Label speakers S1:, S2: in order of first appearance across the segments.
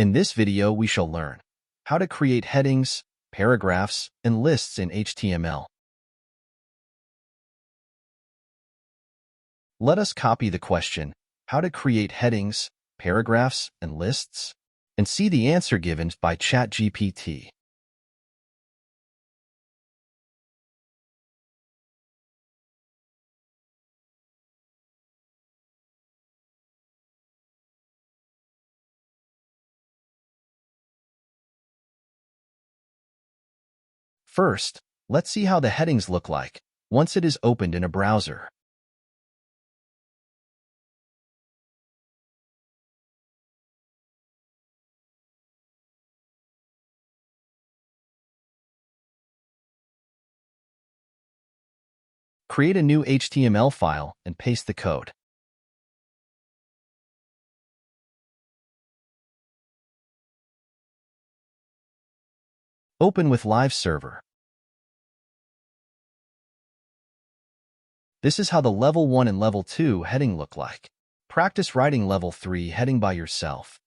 S1: In this video, we shall learn how to create headings, paragraphs, and lists in HTML. Let us copy the question, how to create headings, paragraphs, and lists, and see the answer given by ChatGPT. First, let's see how the headings look like once it is opened in a browser. Create a new HTML file and paste the code. Open with Live Server. This is how the Level 1 and Level 2 heading look like. Practice writing Level 3 heading by yourself.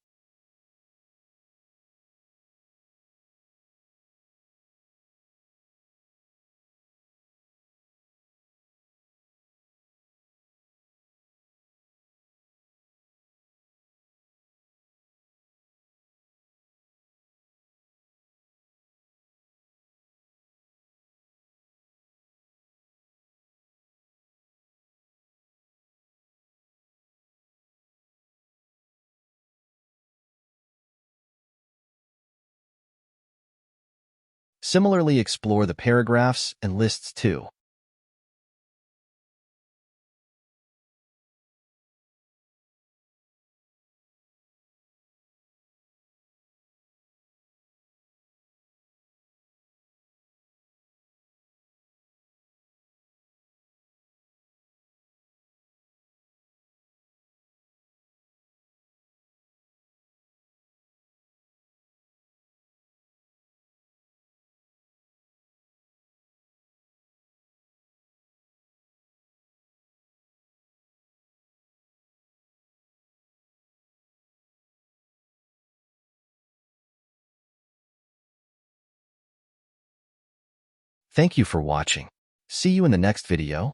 S1: Similarly, explore the paragraphs and lists too. Thank you for watching. See you in the next video.